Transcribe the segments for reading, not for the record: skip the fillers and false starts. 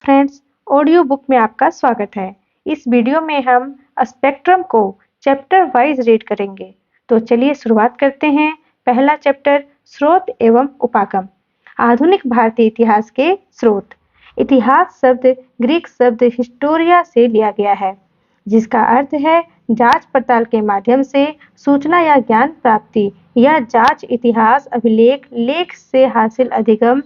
Friends, audio book में आपका स्वागत है। इस वीडियो में हम स्पेक्ट्रम को चैप्टर वाइज रीड करेंगे। तो चलिए शुरुआत करते हैं। पहला चैप्टर स्रोत एवं उपागम। आधुनिक भारतीय इतिहास के स्रोत। इतिहास शब्द ग्रीक शब्द हिस्टोरिया से लिया गया है, जिसका अर्थ है जांच पड़ताल के माध्यम से सूचना या ज्ञान प्राप्ति या जांच, इतिहास, अभिलेख, लेख से हासिल अधिगम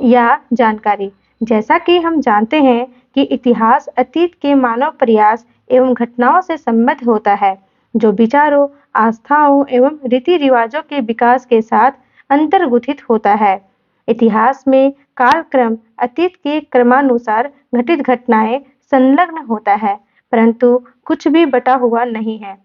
या जानकारी। जैसा कि हम जानते हैं कि इतिहास अतीत के मानव प्रयास एवं घटनाओं से संबद्ध होता है, जो विचारों, आस्थाओं एवं रीति रिवाजों के विकास के साथ अंतर्गुथित होता है। इतिहास में कालक्रम अतीत के क्रमानुसार घटित घटनाएं संलग्न होता है, परंतु कुछ भी बटा हुआ नहीं है।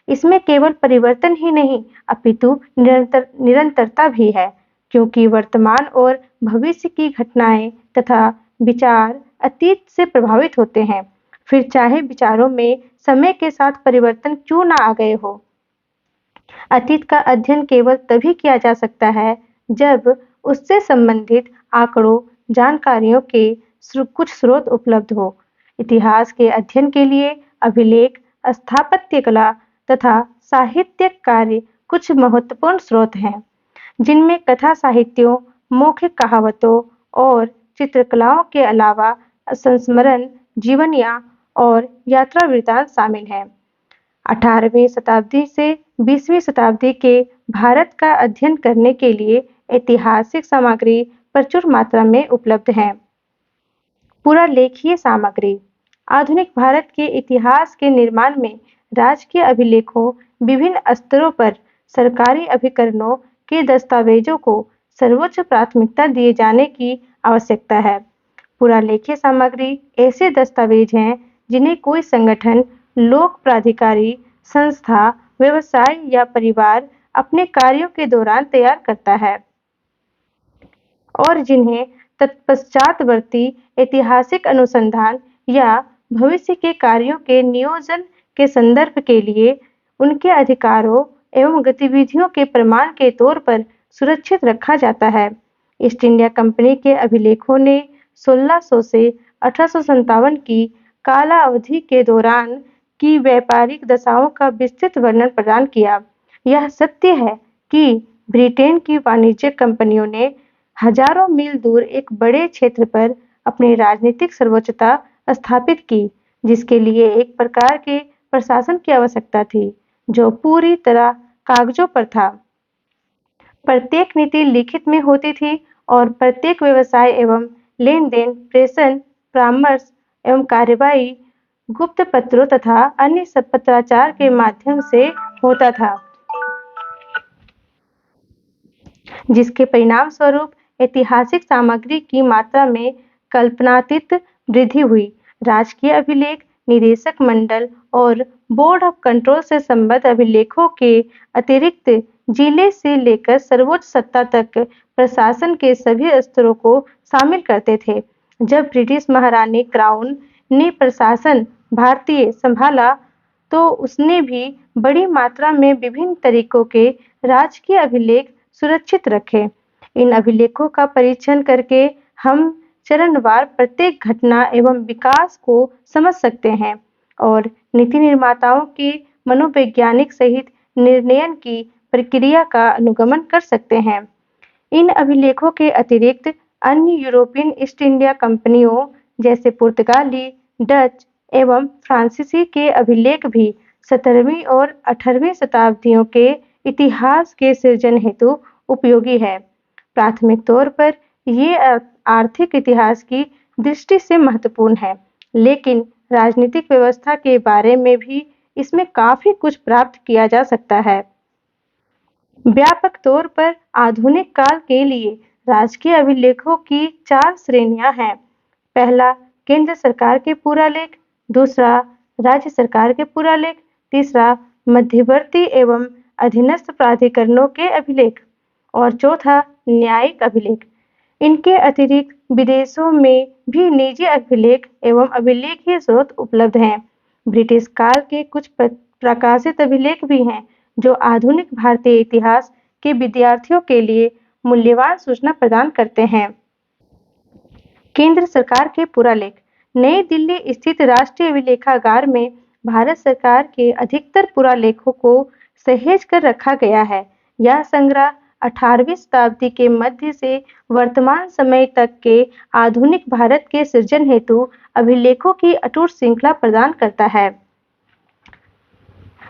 इसमें केवल परिवर्तन ही नहीं, अपितु निरंतरता भी है, क्योंकि वर्तमान और भविष्य की घटनाएं तथा विचार अतीत से प्रभावित होते हैं, फिर चाहे विचारों में समय के साथ परिवर्तन क्यों ना आ गए हो। अतीत का अध्ययन केवल तभी किया जा सकता है जब उससे संबंधित आंकड़ों, जानकारियों के कुछ स्रोत उपलब्ध हो। इतिहास के अध्ययन के लिए अभिलेख, स्थापत्य कला तथा साहित्यिक कार्य कुछ महत्वपूर्ण स्रोत हैं, जिनमें कथा साहित्यों, मौखिक कहावतों और चित्रकलाओं के अलावा संस्मरण, जीवनियाँ और यात्रा वृत्तांत शामिल हैं। 18वीं शताब्दी से 20वीं शताब्दी के भारत का अध्ययन करने के लिए ऐतिहासिक सामग्री प्रचुर मात्रा में उपलब्ध है। पुरालेखीय सामग्री। आधुनिक भारत के इतिहास के निर्माण में राजकीय अभिलेखों, विभिन्न स्तरों पर सरकारी अभिकरणों के दस्तावेजों को सर्वोच्च प्राथमिकता दिए जाने की आवश्यकता है। पुरालेखीय सामग्री ऐसे दस्तावेज हैं जिन्हें कोई संगठन, लोक प्राधिकारी, संस्था, व्यवसाय या परिवार अपने कार्यों के दौरान तैयार करता है और जिन्हें तत्पश्चातवर्ती ऐतिहासिक अनुसंधान या भविष्य के कार्यों के नियोजन के संदर्भ के लिए उनके अधिकारों एवं गतिविधियों के प्रमाण के तौर पर सुरक्षित रखा जाता है। ईस्ट इंडिया कंपनी के अभिलेखों ने 1600 से 1857 की काला अवधि के दौरान की व्यापारिक दशाओं का विस्तृत वर्णन प्रदान किया। यह सत्य है कि ब्रिटेन की वाणिज्यिक कंपनियों ने हजारों मील दूर एक बड़े क्षेत्र पर अपनी राजनीतिक सर्वोच्चता स्थापित की, जिसके लिए एक प्रकार के प्रशासन की आवश्यकता थी, जो पूरी तरह कागजों पर था। प्रत्येक नीति लिखित में होती थी और प्रत्येक व्यवसाय एवं लेन-देन, प्रेषण, परामर्श एवं कार्यवाही गुप्त पत्रों तथा अन्य पत्राचार के माध्यम से होता था, जिसके परिणाम स्वरूप ऐतिहासिक सामग्री की मात्रा में कल्पनातीत वृद्धि हुई। राजकीय अभिलेख, निदेशक मंडल और बोर्ड ऑफ कंट्रोल से संबद्ध अभिलेखों के अतिरिक्त जिले से लेकर सर्वोच्च सत्ता तक प्रशासन के सभी स्तरों को शामिल करते थे। जब ब्रिटिश महारानी क्राउन ने प्रशासन भारतीय संभाला, तो उसने भी बड़ी मात्रा में विभिन्न तरीकों के राजकीय अभिलेख सुरक्षित रखे। इन अभिलेखों का परीक्षण करके हम चरणवार प्रत्येक घटना एवं विकास को समझ सकते हैं और नीति निर्माताओं की मनोवैज्ञानिक सहित निर्णयन की प्रक्रिया का अनुगमन कर सकते हैं। इन अभिलेखों के अतिरिक्त अन्य यूरोपियन ईस्ट इंडिया कंपनियों जैसे पुर्तगाली, डच एवं फ्रांसीसी के अभिलेख भी 17वीं और 18वीं शताब्दियों के इतिहास के सृजन हेतु उपयोगी है। प्राथमिक तौर पर ये आर्थिक इतिहास की दृष्टि से महत्वपूर्ण है, लेकिन राजनीतिक व्यवस्था के बारे में भी इसमें काफी कुछ प्राप्त किया जा सकता है। व्यापक तौर पर आधुनिक काल के लिए राजकीय अभिलेखों की 4 श्रेणियां हैं। पहला, केंद्र सरकार के पुरालेख। दूसरा, राज्य सरकार के पुरालेख। तीसरा, मध्यवर्ती एवं अधीनस्थ प्राधिकरणों के अभिलेख और चौथा, न्यायिक अभिलेख। इनके अतिरिक्त विदेशों में भी निजी अभिलेख एवं अभिलेखीय स्रोत उपलब्ध हैं। ब्रिटिश काल के कुछ प्रकाशित अभिलेख भी हैं, जो आधुनिक भारतीय इतिहास के विद्यार्थियों के लिए मूल्यवान सूचना प्रदान करते हैं। केंद्र सरकार के पुरालेख। नई दिल्ली स्थित राष्ट्रीय अभिलेखागार में भारत सरकार के अधिकतर पुरालेखों को सहेज कर रखा गया है। यह संग्रह 18वीं शताब्दी के मध्य से वर्तमान समय तक के आधुनिक भारत के सृजन हेतु अभिलेखों की अटूट श्रृंखला प्रदान करता है।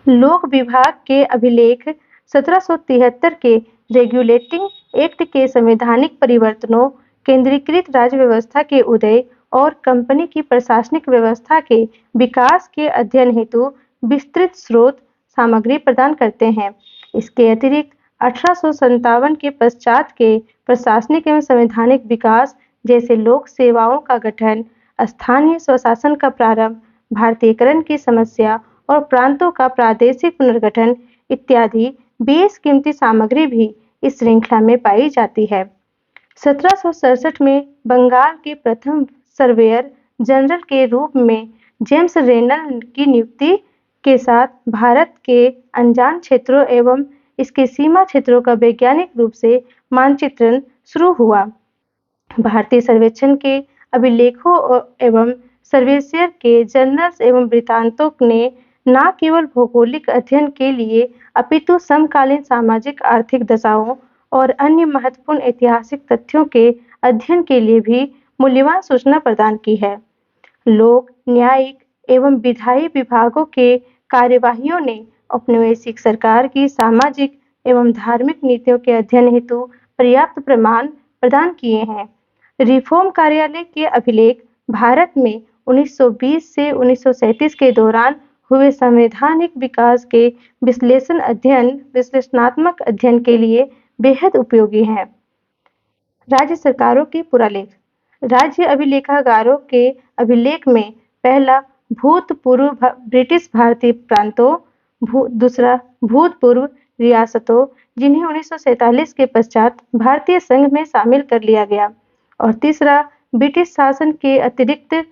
लोक विभाग के अभिलेख 1773 के रेगुलेटिंग एक्ट के संवैधानिक परिवर्तनों, केंद्रीकृत राज्य व्यवस्था के उदय और कंपनी की प्रशासनिक व्यवस्था के विकास के अध्ययन हेतु विस्तृत स्रोत सामग्री प्रदान करते हैं। इसके अतिरिक्त 1857 के पश्चात के प्रशासनिक एवं संवैधानिक विकास जैसे लोक सेवाओं का गठन, स्थानीय स्वशासन का प्रारंभ, भारतीयकरण की समस्या और प्रांतों का प्रादेशिक पुनर्गठन इत्यादि बेशकीमती सामग्री भी इस श्रृंखला में पाई जाती है। 1767 में बंगाल के प्रथम सर्वेयर जनरल के रूप में जेम्स रेनल की नियुक्ति के साथ भारत के अनजान क्षेत्रों एवं इसके सीमा क्षेत्रों का वैज्ञानिक रूप से मानचित्रण शुरू हुआ। भारतीय सर्वेक्षण के अभिलेखों एवं सर्वेक्षण के जर्नल्स एवं वृत्तांतों ने न केवल भौगोलिक अध्ययन के लिए अपितु समकालीन सामाजिक आर्थिक दशाओं और अन्य महत्वपूर्ण ऐतिहासिक तथ्यों के अध्ययन के लिए भी मूल्यवान सूचना प्रदान की है। लोक, न्यायिक एवं विधायी विभागों के कार्यवाहियों ने औपनिवेशिक सरकार की सामाजिक एवं धार्मिक नीतियों के अध्ययन हेतु पर्याप्त प्रमाण प्रदान किए हैं। रिफॉर्म कार्यालय के अभिलेख भारत में 1920 से 1937 के दौरान हुए संवैधानिक विकास के विश्लेषणात्मक अध्ययन के लिए बेहद उपयोगी हैं। राज्य सरकारों के पुरालेख। राज्य अभिलेखागारों के अभिलेख में पहला भूतपूर्व ब्रिटिश भारतीय प्रांतों, दूसरा भूतपूर्व रियासतों जिन्हें 1947 के पश्चात भारतीय संघ में शामिल कर लिया गया, और तीसरा ब्रिटिश शासन के अतिरिक्त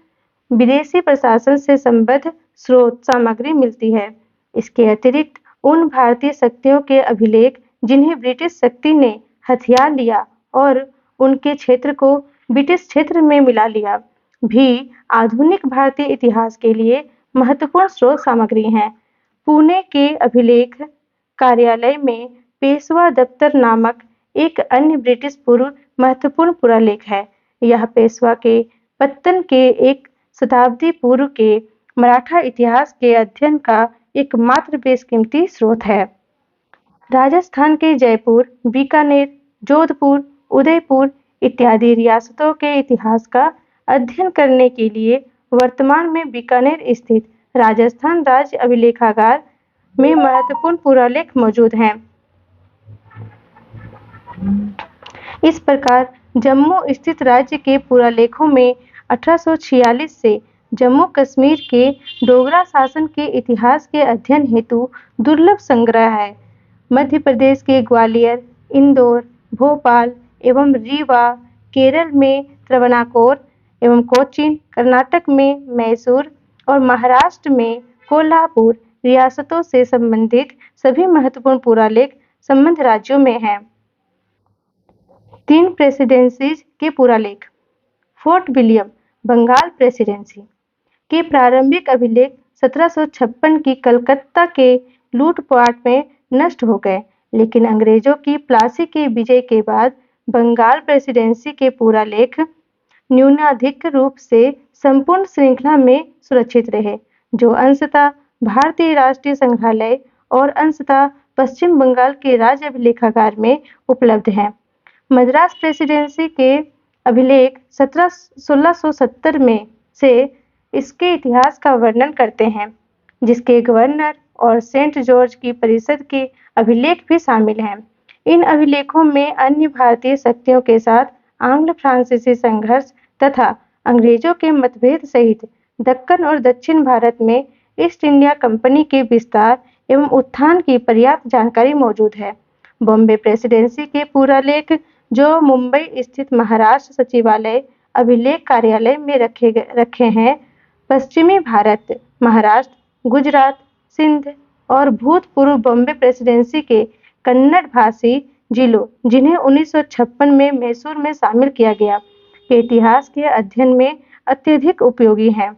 विदेशी प्रशासन से संबद्ध स्रोत सामग्री मिलती है। इसके अतिरिक्त उन भारतीय शक्तियों के अभिलेख जिन्हें ब्रिटिश शक्ति ने हथिया लिया और उनके क्षेत्र को ब्रिटिश क्षेत्र में मिला लिया, भी आधुनिक भारतीय इतिहास के लिए महत्वपूर्ण स्रोत सामग्री हैं। पुणे के अभिलेख कार्यालय में पेशवा दफ्तर नामक एक अन्य ब्रिटिश पूर्व महत्वपूर्ण पुरालेख है। यह पेशवा के पतन के एक शताब्दी पूर्व के मराठा इतिहास के अध्ययन का एकमात्र बेशकीमती स्रोत है। राजस्थान के जयपुर, बीकानेर, जोधपुर, उदयपुर इत्यादि रियासतों के इतिहास का अध्ययन करने के लिए वर्तमान में बीकानेर स्थित राजस्थान राज्य अभिलेखागार में महत्वपूर्ण पुरालेख मौजूद हैं। इस प्रकार जम्मू स्थित राज्य के पुरालेखों में 1846 से जम्मू कश्मीर के डोगरा शासन के इतिहास के अध्ययन हेतु दुर्लभ संग्रह है। मध्य प्रदेश के ग्वालियर, इंदौर, भोपाल एवं रीवा, केरल में त्रावणकोर एवं कोचीन, कर्नाटक में मैसूर और महाराष्ट्र में कोल्हापुर रियासतों से संबंधित सभी महत्वपूर्ण पुरालेख संबद्ध राज्यों में हैं। 3 प्रेसिडेंसीज के पुरालेख। फोर्ट विलियम, बंगाल प्रेसिडेंसी के प्रारंभिक अभिलेख 1756 की कलकत्ता के लूटपाट में नष्ट हो गए, लेकिन अंग्रेजों की प्लासी के विजय के बाद बंगाल प्रेसिडेंसी के पुरालेख न्यूनाधिक रूप से संपूर्ण श्रृंखला में सुरक्षित रहे, जो अंशतः भारतीय राष्ट्रीय संग्रहालय और अंशतः पश्चिम बंगाल के राज्य अभिलेखागार में उपलब्ध हैं। मद्रास प्रेसिडेंसी के अभिलेख 1670 में से इसके इतिहास का वर्णन करते हैं, जिसके गवर्नर और सेंट जॉर्ज की परिषद के अभिलेख भी शामिल हैं। इन अभिलेखों में अन्य भारतीय शक्तियों के साथ आंग्ल फ्रांसीसी संघर्ष तथा अंग्रेजों के मतभेद सहित दक्कन और दक्षिण भारत में ईस्ट इंडिया कंपनी के विस्तार एवं उत्थान की पर्याप्त जानकारी मौजूद है। बॉम्बे प्रेसिडेंसी के पुरालेख, जो मुंबई स्थित महाराष्ट्र सचिवालय अभिलेख कार्यालय में रखे हैं, पश्चिमी भारत, महाराष्ट्र, गुजरात, सिंध और भूतपूर्व बॉम्बे प्रेसिडेंसी के कन्नड़ भाषी जिलों, जिन्हें 1956 में मैसूर में शामिल किया गया, के इतिहास के अध्ययन में अत्यधिक उपयोगी हैं।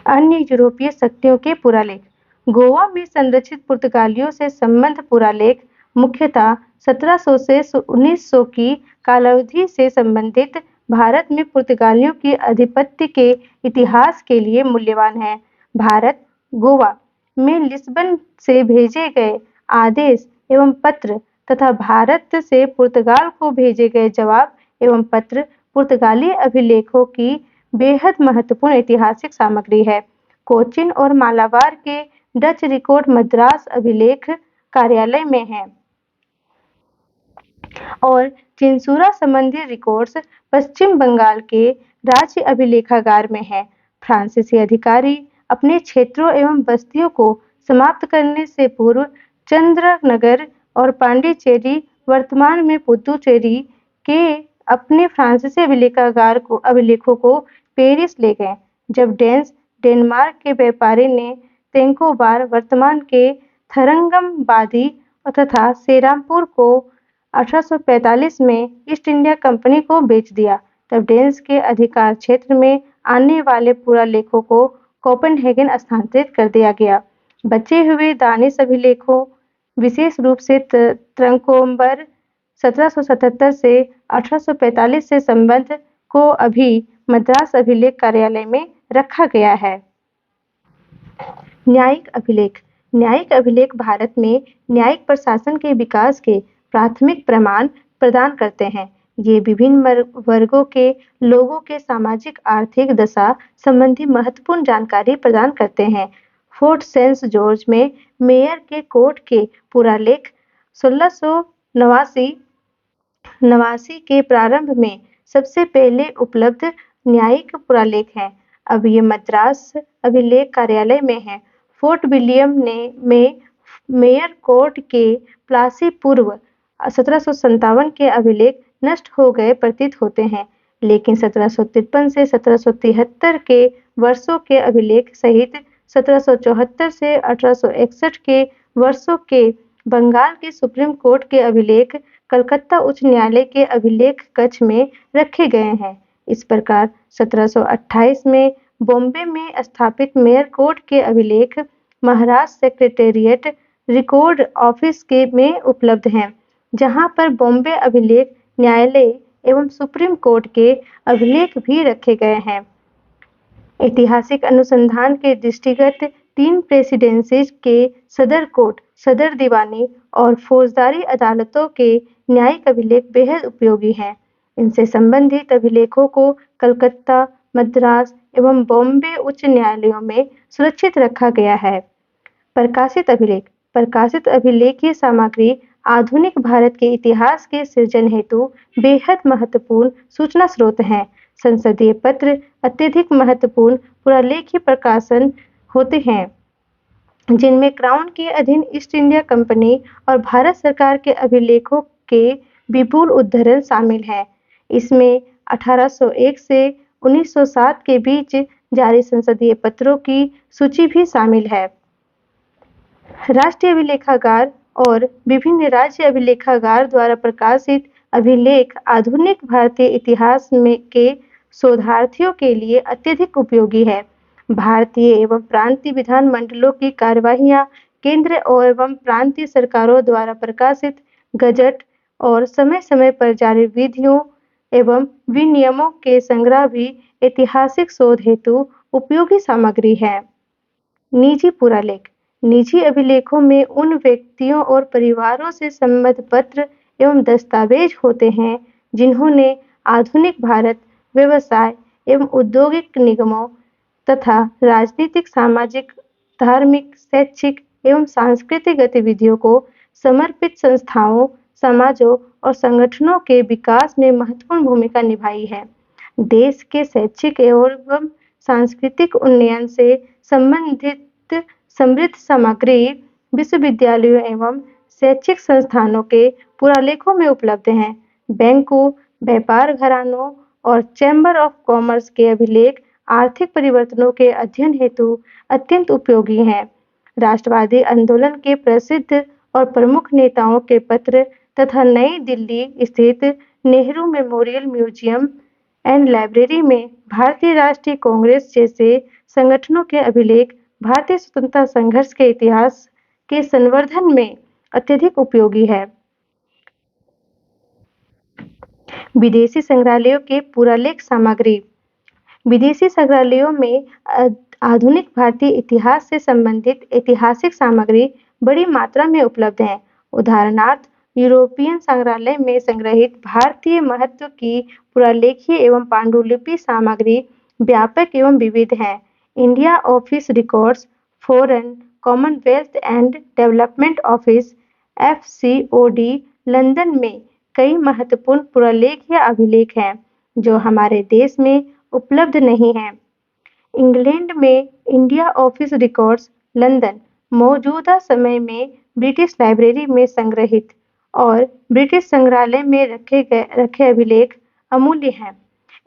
अन्य यूरोपीय शक्तियों के पुरालेख। गोवा में संरक्षित पुर्तगालियों से संबद्ध पुरालेख मुख्यतः 1700 से 1900 की कालावधि से संबंधित भारत में पुर्तगालियों के आधिपत्य के इतिहास के लिए मूल्यवान है। भारत, गोवा में लिस्बन से भेजे गए आदेश एवं पत्र तथा भारत से पुर्तगाल को भेजे गए जवाब एवं पत्र पुर्तगाली अभिलेखों की बेहद महत्वपूर्ण ऐतिहासिक सामग्री है। कोचीन और मालाबार के डच रिकॉर्ड मद्रास अभिलेख कार्यालय में हैं और चिंसुरा संबंधी रिकॉर्ड्स पश्चिम बंगाल के राज्य अभिलेखागार में हैं। फ्रांसीसी अधिकारी अपने क्षेत्रों एवं बस्तियों को समाप्त करने से पूर्व चंद्रनगर और पांडिचेरी, वर्तमान में पुदुचेरी के अपने फ्रांसीसी अभिलेखों को पेरिस ले गए। जब डेनमार्क के व्यापारी ने तेंकोबार, वर्तमान के थरंगंबादी तथा सेरामपुर को 1845 में ईस्ट इंडिया कंपनी को बेच दिया, तब डेन्स के अधिकार क्षेत्र में आने वाले पुरालेखों को कोपेनहेगन स्थानांतरित कर दिया गया। बचे हुए दानिश अभिलेखों, विशेष रूप से त्रंकोंबर 1777 से 1845 से संबंध को अभी मद्रास अभिलेख कार्यालय में रखा गया है। न्यायिक अभिलेख। न्यायिक अभिलेख भारत में न्यायिक प्रशासन के विकास के प्राथमिक प्रमाण प्रदान करते हैं। ये विभिन्न वर्गों के लोगों के सामाजिक आर्थिक दशा संबंधी महत्वपूर्ण जानकारी प्रदान करते हैं। फोर्ट सेंट जॉर्ज में मेयर के कोर्ट के पुरालेख 1689 के प्रारंभ में सबसे पहले उपलब्ध न्यायिक पुरालेख हैं। अब ये मद्रास अभिलेख कार्यालय में हैं। फोर्ट विलियम में मेयर कोर्ट के प्लासी पूर्व 1757 के अभिलेख नष्ट हो गए प्रतीत होते हैं, लेकिन 1753 से 1773 के वर्षों के अभिलेख सहित 1774 से 1861 के वर्षों के बंगाल के सुप्रीम कोर्ट के अभिलेख कलकत्ता उच्च न्यायालय के अभिलेख कक्ष में रखे गए हैं। इस प्रकार 1728 में बॉम्बे में स्थापित मेयर कोर्ट के अभिलेख महाराष्ट्र सेक्रेटेरिएट रिकॉर्ड ऑफिस के में उपलब्ध हैं, जहां पर बॉम्बे अभिलेख न्यायालय एवं सुप्रीम कोर्ट के अभिलेख भी रखे गए हैं। ऐतिहासिक अनुसंधान के दृष्टिगत 3 प्रेसिडेंसीज के सदर कोर्ट, सदर दीवानी और फौजदारी अदालतों के न्यायिक अभिलेख बेहद उपयोगी हैं। इनसे संबंधित अभिलेखों को कलकत्ता, मद्रास एवं बॉम्बे उच्च न्यायालयों में सुरक्षित रखा गया है। प्रकाशित अभिलेख। प्रकाशित अभिलेखीय सामग्री आधुनिक भारत के इतिहास के सृजन हेतु बेहद महत्वपूर्ण सूचना स्रोत हैं। संसदीय पत्र अत्यधिक महत्वपूर्ण पुरालेखीय प्रकाशन होते हैं, जिनमें क्राउन के अधीन ईस्ट इंडिया कंपनी और भारत सरकार के अभिलेखों के विपुल उद्धरण शामिल हैं। इसमें 1801 से 1907 के बीच जारी संसदीय पत्रों की सूची भी शामिल है। राष्ट्रीय अभिलेखागार और विभिन्न राज्य अभिलेखागार द्वारा प्रकाशित अभिलेख आधुनिक भारतीय इतिहास में के शोधार्थियों के लिए अत्यधिक उपयोगी है। भारतीय एवं प्रांतीय विधानमंडलों की कार्यवाहियां, केंद्र एवं प्रांतीय सरकारों द्वारा प्रकाशित गजट और समय-समय पर जारी विधियों एवं विनियमों के संग्रह भी ऐतिहासिक शोध हेतु उपयोगी सामग्री है। निजी पुरालेख। निजी अभिलेखों में उन व्यक्तियों और परिवारों से संबद्ध पत्र एवं दस्तावेज होते हैं, जिन्होंने आधुनिक भारत व्यवसाय एवं औद्योगिक निगमों तथा राजनीतिक, सामाजिक, धार्मिक, शैक्षिक एवं सांस्कृतिक गतिविधियों को समर्पित संस्थाओं, समाजों और संगठनों के विकास में महत्वपूर्ण भूमिका निभाई है। देश के शैक्षिक एवं सांस्कृतिक उन्नयन से संबंधित समृद्ध सामग्री विश्वविद्यालयों एवं शैक्षिक संस्थानों के पुरालेखों में उपलब्ध हैं। बैंकों, व्यापार घरानों और चैम्बर ऑफ कॉमर्स के अभिलेख आर्थिक परिवर्तनों के अध्ययन हेतु अत्यंत उपयोगी हैं। राष्ट्रवादी आंदोलन के प्रसिद्ध और प्रमुख नेताओं के पत्र तथा नई दिल्ली स्थित Nehru memorial museum and library में भारतीय राष्ट्रीय कांग्रेस जैसे संगठनों के अभिलेख भारतीय स्वतंत्रता संघर्ष के इतिहास के संवर्धन में अत्यधिक उपयोगी है। विदेशी संग्रहालयों के पुरालेख सामग्री। विदेशी संग्रहालयों में आधुनिक भारतीय इतिहास से संबंधित ऐतिहासिक सामग्री बड़ी मात्रा में उपलब्ध है। उदाहरणार्थ, यूरोपियन संग्रहालय में संग्रहित भारतीय महत्व की पुरालेखीय एवं पांडुलिपि सामग्री व्यापक एवं विविध है। India office records, foreign Commonwealth and development office (FCOD) London में कई महत्वपूर्ण पुरालेख या अभिलेख हैं जो हमारे देश में उपलब्ध नहीं हैं। इंग्लैंड में इंडिया ऑफिस रिकॉर्ड्स, लंदन, मौजूदा समय में ब्रिटिश लाइब्रेरी में संग्रहित और ब्रिटिश संग्रहालय में रखे अभिलेख अमूल्य हैं।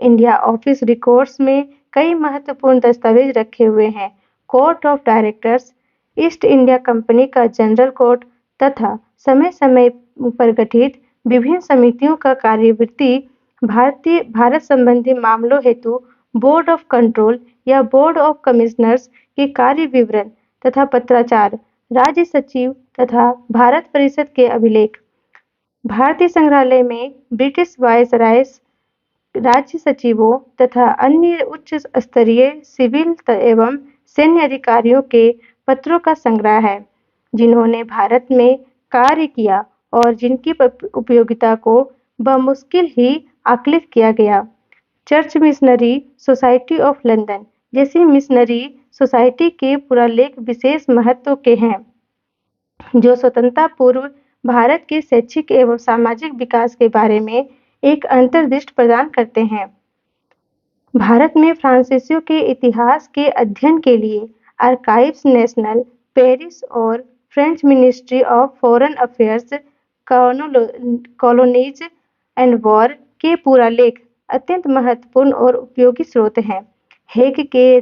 इंडिया ऑफिस रिकॉर्ड्स में कई महत्वपूर्ण दस्तावेज रखे हुए हैं। Court of directors, east India company का जनरल कोर्ट तथा समय-समय पर गठित विभिन्न समितियों का कार्यवृत्ति, भारत संबंधी मामलों हेतु बोर्ड ऑफ कंट्रोल या बोर्ड ऑफ कमिश्नर्स के कार्य विवरण तथा पत्राचार, राज्य सचिव तथा भारत परिषद के अभिलेख। भारतीय संग्रहालय में ब्रिटिश वायसरायस, राज्य सचिवों तथा अन्य उच्च स्तरीय सिविल एवं सैन्य अधिकारियों के पत्रों का संग्रह है, जिन्होंने भारत में कार्य किया और जिनकी उपयोगिता को बमुश्किल ही आकलित किया गया। Church missionary society of London जैसी मिशनरी सोसाइटी के पुरालेख विशेष महत्व के हैं, जो स्वतंत्रता पूर्व भारत के शैक्षिक एवं सामाजिक विकास के बारे में एक अंतर्दृष्टि प्रदान करते हैं। भारत में फ्रांसीसियों के इतिहास के अध्ययन के लिए आर्काइव्स नेशनल, पेरिस और French ministry of foreign affairs, colonies and war के पुरालेख अत्यंत महत्वपूर्ण और उपयोगी स्रोत हैं। हेग के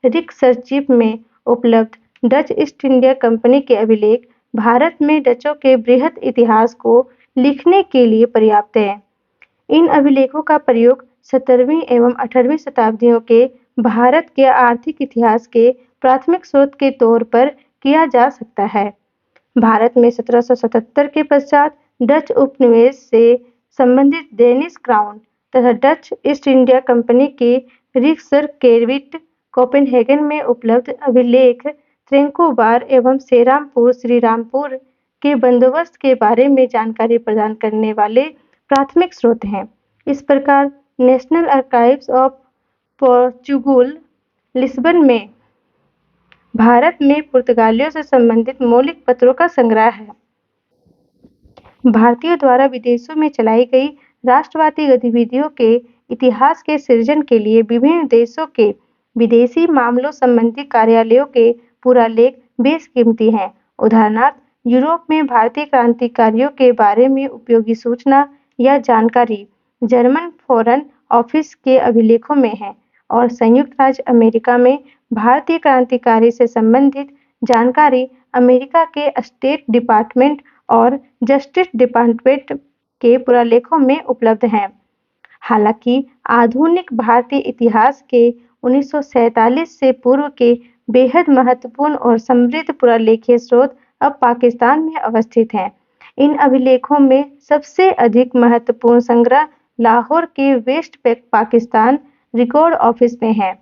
रिक्सर्चीफ में उपलब्ध डच ईस्ट इंडिया कंपनी के अभिलेख भारत में डचों के बृहद इतिहास को लिखने के लिए पर्याप्त है। इन अभिलेखों का प्रयोग 17वीं एवं 18वीं शताब्दियों के भारत के आर्थिक इतिहास के प्राथमिक स्रोत के तौर पर किया जा सकता है। भारत में 1777 के पश्चात डच उपनिवेश से संबंधित डेनिश क्राउन तथा डच ईस्ट इंडिया कंपनी के रिक्सरकेविट कोपेनहेगन में उपलब्ध अभिलेख त्रेंकोबार एवं श्रीरामपुर के बंदोबस्त के बारे में जानकारी प्रदान करने वाले प्राथमिक स्रोत हैं। इस प्रकार national archives of Portugal, Lisbon में भारत में पुर्तगालियों से संबंधित मौलिक पत्रों का संग्रह है। भारतीयों द्वारा विदेशों में चलाई गई राष्ट्रवादी गतिविधियों के इतिहास के सृजन के लिए विभिन्न देशों के विदेशी मामलों संबंधी कार्यालयों के पुरालेख बेशकीमती हैं। उदाहरणार्थ, यूरोप में भारतीय क्रांतिकारियों के बारे में उपयोगी सूचना या जानकारी जर्मन फॉरेन ऑफिस के अभिलेखों में है और संयुक्त राज्य अमेरिका में भारतीय क्रांतिकारी से संबंधित जानकारी अमेरिका के स्टेट डिपार्टमेंट और जस्टिस डिपार्टमेंट के पुरालेखों में उपलब्ध हैं। हालांकि आधुनिक भारतीय इतिहास के 1947 से पूर्व के बेहद महत्वपूर्ण और समृद्ध पुरालेखीय स्रोत अब पाकिस्तान में अवस्थित हैं। इन अभिलेखों में सबसे अधिक महत्वपूर्ण संग्रह लाहौर के वेस्ट पाकिस्तान रिकॉर्ड ऑफिस में है,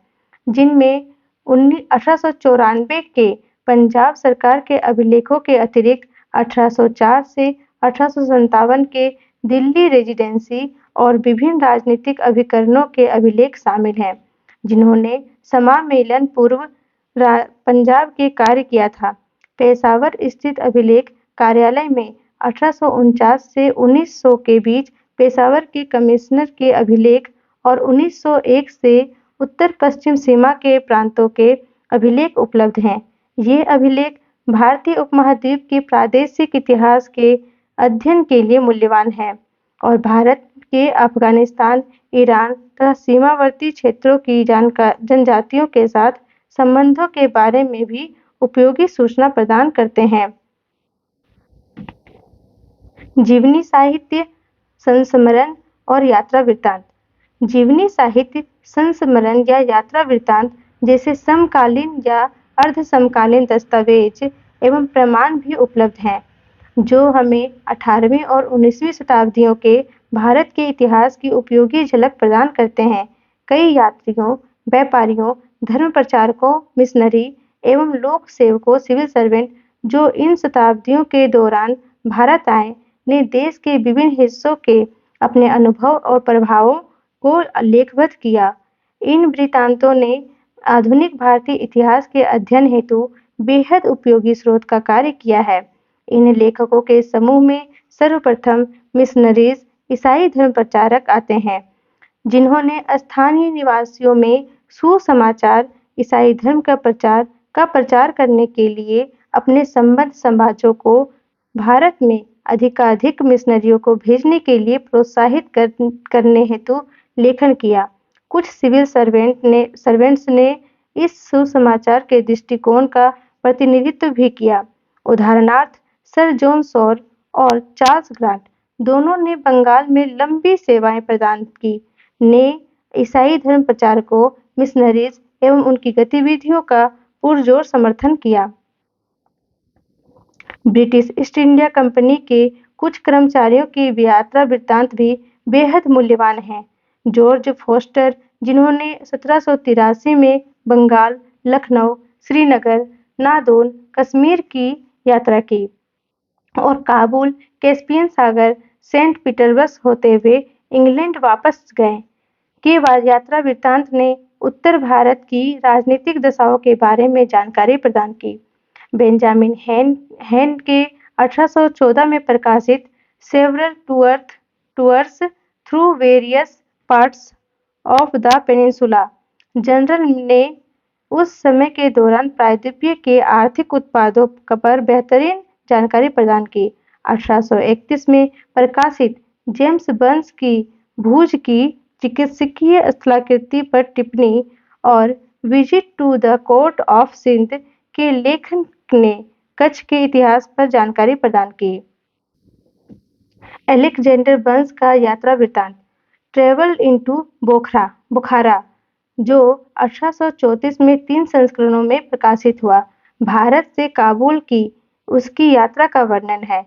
जिनमें 1894 के पंजाब सरकार के अभिलेखों के अतिरिक्त 1804 से 1857 के दिल्ली रेजिडेंसी और विभिन्न राजनीतिक अभिकरणों के अभिलेख शामिल हैं, जिन्होंने समामेलन पूर्व पंजाब के कार्य किया था। पेशावर स्थित अभिलेख कार्यालय में 1849 से 1900 के बीच पेशावर के कमिश्नर के अभिलेख और 1901 से उत्तर पश्चिम सीमा के प्रांतों के अभिलेख उपलब्ध हैं। ये अभिलेख भारतीय उपमहाद्वीप के प्रादेशिक इतिहास के अध्ययन के लिए मूल्यवान हैं और भारत के अफगानिस्तान, ईरान तथा सीमावर्ती क्षेत्रों की जनजातियों के साथ संबंधों के बारे में भी उपयोगी सूचना प्रदान करते हैं। जीवनी साहित्य संस्मरण और यात्रा वृत्तांत। जीवनी साहित्य संस्मरण या यात्रा वृत्तांत जैसे समकालीन या अर्ध समकालीन दस्तावेज एवं प्रमाण भी उपलब्ध हैं, जो हमें 18वीं और 19वीं शताब्दियों के भारत के इतिहास की उपयोगी झलक प्रदान करते हैं। कई यात्रियों, व्यापारियों, धर्म प्रचारकों, मिशनरी एवं लोक सेवकों, सिविल सर्वेंट जो इन शताब्दियों के दौरान भारत आए, ने देश के विभिन्न हिस्सों के अपने अनुभव और प्रभावों को लेखबद्ध किया। इन वृत्तांतों ने आधुनिक भारतीय इतिहास के अध्ययन हेतु बेहद उपयोगी स्रोत का कार्य किया है। इन लेखकों के समूह में सर्वप्रथम मिशनरीज, ईसाई धर्म प्रचारक आते हैं, जिन्होंने स्थानीय निवासियों में सुसमाचार ईसाई धर्म का प्रचार करने के लिए अपने संबंध समाजों को भारत में अधिकाधिक मिशनरियों को भेजने के लिए प्रोत्साहित करने हेतु लेखन किया। कुछ सिविल सर्वेंट्स ने इस सुसमाचार के दृष्टिकोण का प्रतिनिधित्व भी किया। उदाहरणार्थ सर जॉन सॉर और चार्ल्स ग्रांट, दोनों ने बंगाल में लंबी सेवाएं प्रदान की, ने ईसाई धर्म प्रचारकों, मिशनरीज एवं उनकी गतिविधियों का पुरजोर समर्थन किया। ब्रिटिश ईस्ट इंडिया कंपनी के कुछ कर्मचारियों की यात्रा वृत्तांत भी बेहद मूल्यवान हैं। जॉर्ज फोस्टर, जिन्होंने 1783 में बंगाल, लखनऊ, श्रीनगर, नादौन, कश्मीर की यात्रा की और काबुल, कैस्पियन सागर, सेंट पीटर्सबर्ग होते हुए इंग्लैंड वापस गए, के यात्रा वृत्तांत ने उत्तर भारत की राजनीतिक दशाओं के बारे में जानकारी प्रदान की। बेंजामिन हेन के 1814 में प्रकाशित several tours through various parts of the peninsula journal ने उस समय के दौरान प्रायद्वीपीय के आर्थिक उत्पादों पर बेहतरीन जानकारी प्रदान की। 1831 में प्रकाशित जेम्स बर्न्स की भुज की चिकित्सकीय स्थलाकृति पर टिप्पणी और visit to the court of Sindh के लेखन ने कच्छ के इतिहास पर जानकारी प्रदान की। अलेक्जेंडर बर्न्स का यात्रा वृत्तांत ट्रेवल इनटू बुखारा, जो 1834 में 3 संस्करणों में प्रकाशित हुआ, भारत से काबुल की उसकी यात्रा का वर्णन है।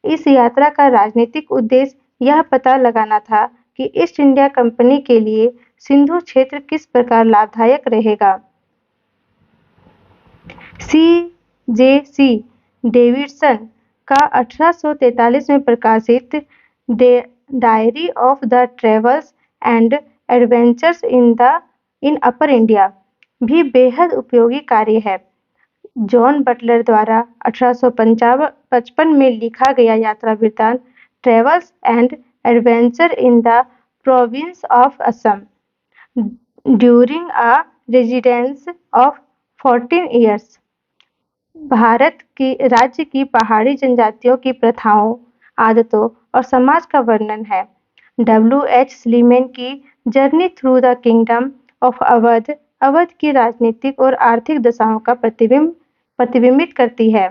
इस यात्रा का राजनीतिक उद्देश्य यह पता लगाना था कि ईस्ट इंडिया कंपनी के लिए सिंधु क्षेत्र किस प्रकार लाभदायक रहेगा। सी.जे.सी. डेविडसन का 1843 में प्रकाशित diary of the travels and adventures in upper India भी बेहद उपयोगी कार्य है। जॉन बटलर द्वारा 1855 में लिखा गया यात्रा वृत्तांत travels and adventure in the province of Assam during a residence of 14 years Bharat की राज्य की पहाड़ी जनजातियों की प्रथाओं, आदतों और समाज का वर्णन है। W.H. स्लीमैन की journey through the kingdom of Awadh की राजनीतिक और आर्थिक दशाओं का प्रतिबिंबित करती है।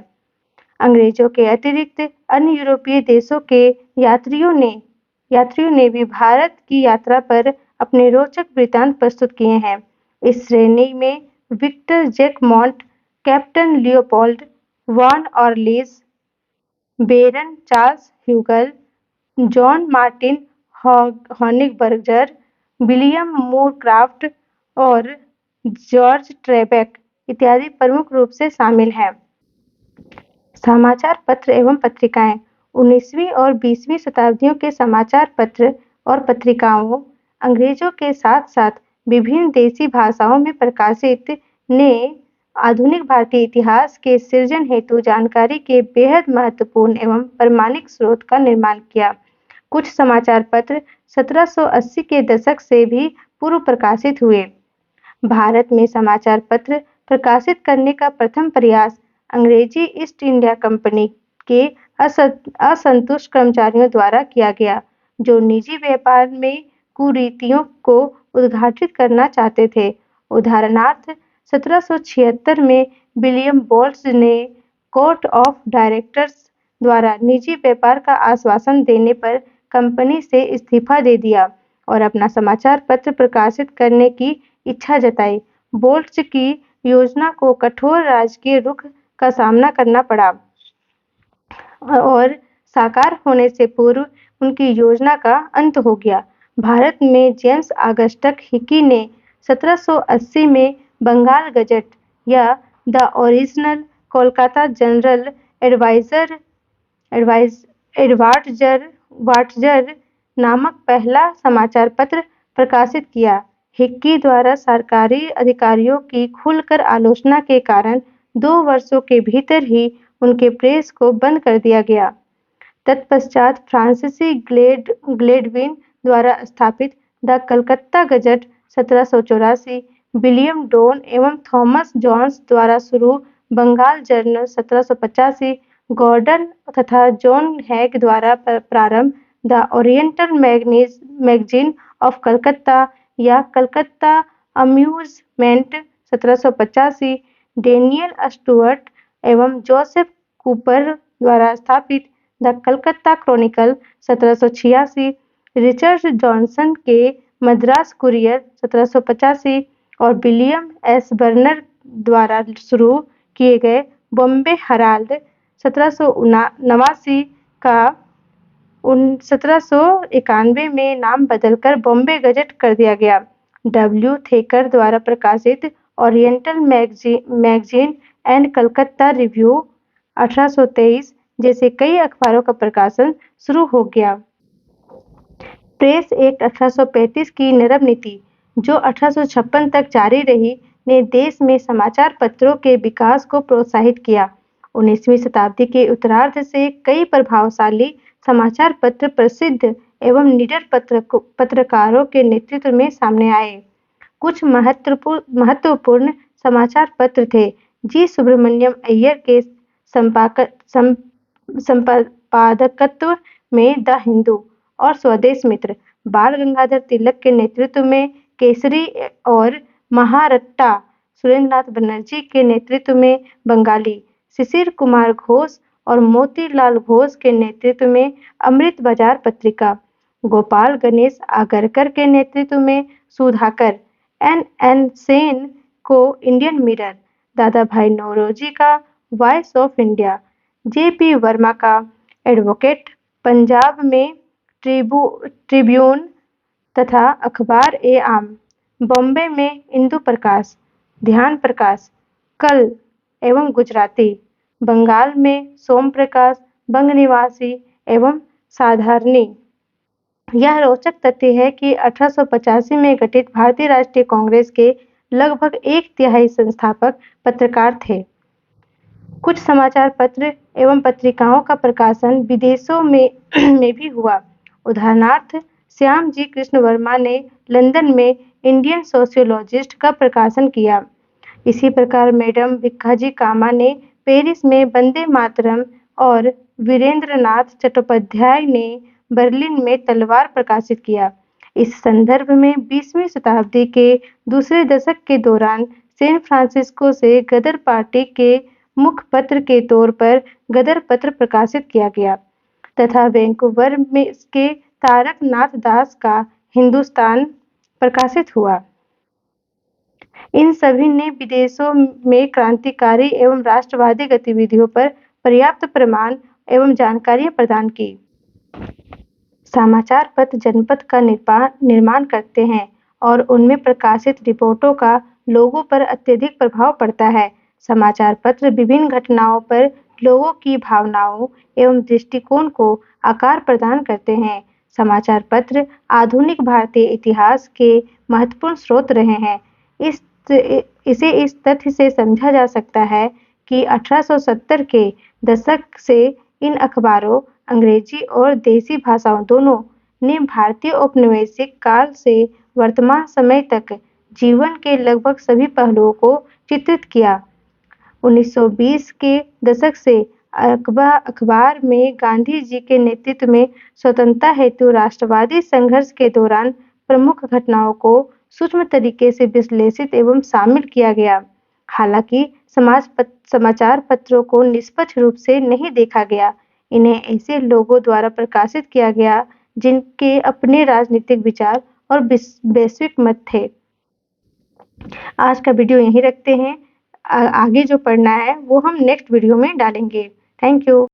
अंग्रेजों के अतिरिक्त अन्य यूरोपीय देशों के यात्रियों ने भी भारत की यात्रा पर अपने रोचक वृत्तांत प्रस्तुत किए हैं। इस श्रेणी में Victor Jacquemont, Captain Leopold von Orlich, Baron Charles Hugel, John Martin Honigberger, William Moorcroft और जॉर्ज ट्रेबेक इत्यादि प्रमुख रूप से शामिल हैं। समाचार पत्र एवं पत्रिकाएं 19वीं और 20वीं शताब्दियों के समाचार पत्र और पत्रिकाओं अंग्रेजों के साथ साथ विभिन्न देशी भाषाओं में प्रकाशित ने आधुनिक भारतीय इतिहास के सृजन हेतु जानकारी के बेहद महत्वपूर्ण एवं प्रामाणिक स्रोत का निर्माण किया। कुछ समाचार पत्र 1780 के दशक से भी पूर्व प्रकाशित हुए। भारत में समाचार पत्र प्रकाशित करने का प्रथम प्रयास अंग्रेजी ईस्ट इंडिया कंपनी के असंतुष्ट कर्मचारियों द्वारा किया गया, जो निजी व्यापार में कुरीतियों को उद्घाटित करना चाहते थे। उदाहरणार्थ 1776 में विलियम बोल्स ने कोर्ट ऑफ डायरेक्टर्स द्वारा निजी व्यापार का आश्वासन देने पर कंपनी से इस्तीफा दे दिया और अपना समाचार पत्र प्रकाशित करने की इच्छा जताई। बोल्ट्स की योजना को कठोर राजकीय रुख का सामना करना पड़ा और साकार होने से पूर्व उनकी योजना का अंत हो गया। भारत में जेम्स ऑगस्टस हिकी ने 1780 में बंगाल गजट या the Original Kolkata General Adviser Adviser नामक पहला समाचार पत्र प्रकाशित किया। हिक्की द्वारा सरकारी अधिकारियों की खुलकर आलोचना के कारण 2 वर्षों के भीतर ही उनके प्रेस को बंद कर दिया गया। तत्पश्चात फ्रांसीसी ग्लेडविन द्वारा स्थापित the Calcutta Gazette 1784, William Duane एवं थॉमस जोन्स द्वारा शुरू बंगाल जर्नल 1785, गॉर्डन तथा जॉन हैग द्वारा प्रारंभ the Oriental Magazine of Calcutta या कलकत्ता अम्यूजमेंट 1785, डेनियल स्टुअर्ट एवं जोसेफ कूपर द्वारा स्थापित the Calcutta Chronicle 1786, Richard Johnson के मद्रास कुरियर 1785 और विलियम एस बर्नर द्वारा शुरू किए गए बॉम्बे हेराल्ड 1789 का 1791 में नाम बदलकर बॉम्बे गजट कर दिया गया। डब्ल्यू थेकर द्वारा प्रकाशित oriental magazine and Calcutta review 1823 जैसे कई अखबारों का प्रकाशन शुरू हो गया। प्रेस एक्ट 1835 की नरम नीति, जो 1856 तक जारी रही, ने देश में समाचार पत्रों के विकास को प्रोत्साहित किया। 19वीं शताब्दी के उत्तरार्ध से कई प्रभावशाली समाचार पत्र प्रसिद्ध एवं निडर पत्रकारों के नेतृत्व में सामने आए। कुछ महत्वपूर्ण समाचार पत्र थे। जी सुब्रमण्यम अय्यर के संपादकत्व में द हिंदू और स्वदेश मित्र, बाल गंगाधर तिलक के नेतृत्व में केसरी और महारट्टा सुरेंद्रनाथ बनर्जी के नेतृत्व में बंगाली, शिशिर कुमार घोष और मोतीलाल घोष के नेतृत्व में अमृत बाजार पत्रिका, गोपाल गणेश आगरकर के नेतृत्व में सुधाकर, एन सेन को इंडियन मिरर, दादा भाई नौरोजी का voice of India, JP Verma का एडवोकेट, पंजाब में ट्रिब्यून तथा अखबार ए आम, बॉम्बे में इंदु प्रकाश, ध्यान प्रकाश, कल एवं गुजराती, बंगाल में सोम प्रकाश, बंग निवासी एवं साधारणी। यह रोचक तथ्य है कि 1885 में गठित भारतीय राष्ट्रीय कांग्रेस के लगभग 1/3 संस्थापक पत्रकार थे। कुछ समाचार पत्र एवं पत्रिकाओं का प्रकाशन विदेशों में भी हुआ। उदाहरणार्थ श्याम जी कृष्ण वर्मा ने लंदन में इंडियन सोशियोलॉजिस्ट का प्रकाशन किया। इसी प्रकार मैडम भिक्खाजी कामा ने पेरिस में वंदे मातरम और वीरेंद्रनाथ चट्टोपाध्याय ने बर्लिन में तलवार प्रकाशित किया। इस संदर्भ में 20वीं शताब्दी के दूसरे दशक के दौरान सैन फ्रांसिस्को से गदर पार्टी के मुखपत्र के तौर पर गदर पत्र प्रकाशित किया गया तथा वैंकूवर में के तारक नाथ दास का हिंदुस्तान प्रकाशित हुआ। इन सभी ने विदेशों में क्रांतिकारी एवं राष्ट्रवादी गतिविधियों पर पर्याप्त प्रमाण एवं जानकारियां प्रदान की। समाचार पत्र जनपद का निर्माण करते हैं और उनमें प्रकाशित रिपोर्टों का लोगों पर अत्यधिक प्रभाव पड़ता है। समाचार पत्र विभिन्न घटनाओं पर लोगों की भावनाओं एवं दृष्टिकोण को आकार प्रदान करते हैं। समाचार पत्र आधुनिक भारतीय इतिहास के महत्वपूर्ण स्रोत रहे हैं। इसे इस तथ्य से समझा जा सकता है कि 1870 के दशक से इन अखबारों, अंग्रेजी और देसी भाषाओं दोनों, ने भारतीय औपनिवेशिक काल से वर्तमान समय तक जीवन के लगभग सभी पहलुओं को चित्रित किया। 1920 के दशक से अखबार में गांधी जी के नेतृत्व में स्वतंत्रता हेतु राष्ट्रवादी संघर्ष के दौरान प्रमुख घटनाओं को सूक्ष्म तरीके से विश्लेषित एवं शामिल किया गया। हालांकि समाचार पत्रों को निष्पक्ष रूप से नहीं देखा गया। इन्हें ऐसे लोगों द्वारा प्रकाशित किया गया जिनके अपने राजनीतिक विचार और वैश्विक मत थे। आज का वीडियो यहीं रखते हैं। आगे जो पढ़ना है वो हम नेक्स्ट वीडियो में डालेंगे। Thank you.